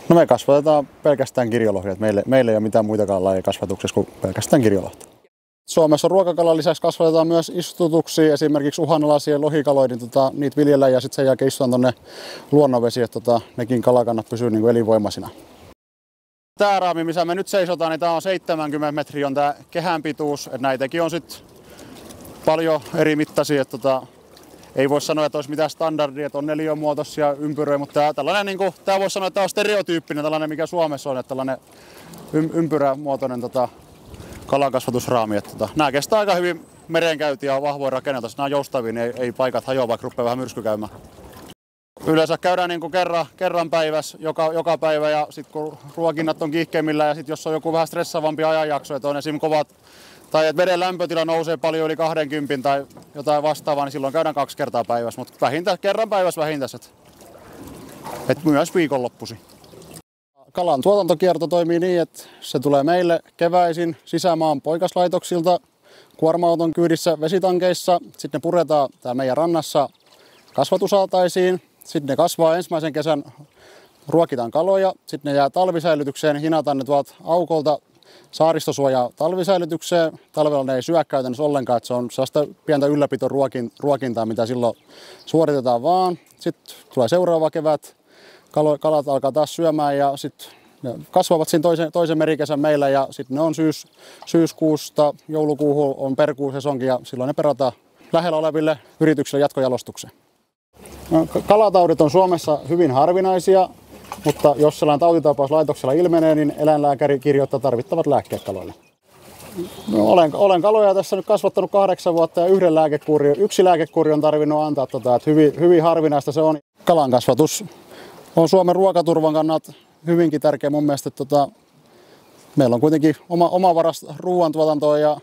No me kasvatetaan pelkästään kirjolohia. Meillä ei ole mitään muitakaan lajeja kasvatuksessa kuin pelkästään kirjolohta. Suomessa ruokakalan lisäksi kasvatetaan myös istutuksia, esimerkiksi uhanalaisia lohikaloja, niin niitä viljellään ja sitten sen jälkeen istutaan tuonne luonnonvesiin, että nekin kalakannat pysyy niin kuin elinvoimaisina. Tämä raami, missä me nyt seisotaan, niin tämä on 70 metriä on tämä kehän pituus. Näitäkin on sitten paljon eri mittaisia. Ei voi sanoa, että olisi mitään standardia, että on neliömuotoisia ympyröjä, mutta tämä voisi sanoa, että tämä on stereotyyppinen, tällainen mikä Suomessa on, että tällainen ympyrämuotoinen kalankasvatusraami. Nämä kestää aika hyvin merenkäyntiä ja vahvoin rakennelta, nämä on joustavia, niin ei paikat hajoa, vaikka rupeaa vähän myrsky käymään. Yleensä käydään niin kuin kerran päivässä joka päivä ja sitten kun ruokinnat on kiihkeimmillä ja sitten jos on joku vähän stressaavampi ajanjakso, että on esimerkiksi kovat tai että veden lämpötila nousee paljon yli 20 tai jotain vastaavaa, niin silloin käydään 2 kertaa päivässä, mutta kerran päivässä vähintään, että myös viikonloppuisin. Kalan tuotantokierto toimii niin, että se tulee meille keväisin sisämaan poikaslaitoksilta kuorma-auton kyydissä vesitankeissa. Sitten ne puretaan täällä meidän rannassa kasvatusaltaisiin. Sitten ne kasvaa ensimmäisen kesän, ruokitaan kaloja. Sitten ne jää talvisäilytykseen, hinataan ne tuolta aukolta saaristosuojaa talvisäilytykseen. Talvella ne ei syö käytännössä ollenkaan, että se on sellaista pientä ylläpitoruokintaa, mitä silloin suoritetaan vaan. Sitten tulee seuraava kevät, kalat alkaa taas syömään ja sitten ne kasvavat siinä toisen merikesän meillä ja sitten ne on syyskuusta joulukuuhun on perkuusesonkin ja silloin ne perataan lähellä oleville yrityksille jatkojalostukseen. No, kalataudit on Suomessa hyvin harvinaisia, mutta jos sellainen tautitapaus laitoksella ilmenee, niin eläinlääkäri kirjoittaa tarvittavat lääkkeet kaloille. No, olen kaloja tässä nyt kasvattanut 8 vuotta ja yksi lääkekuuri on tarvinnut antaa, että hyvin harvinaista se on. Kalankasvatus on Suomen ruokaturvan kannalta hyvinkin tärkeä mun mielestä. Meillä on kuitenkin omavarasta ruoantuotantoa ja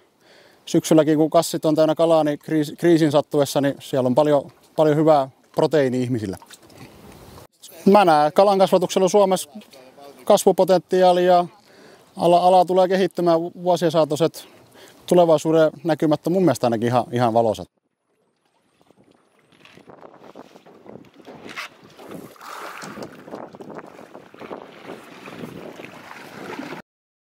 syksylläkin kun kassit on täynnä kalaa, niin kriisin sattuessa niin siellä on paljon hyvää proteiinia ihmisillä. Mä näen kalankasvatuksella Suomessa kasvupotentiaalia ja ala tulee kehittymään vuosien saatossa. Tulevaisuuden näkymät on mun mielestä ainakin ihan valoisat.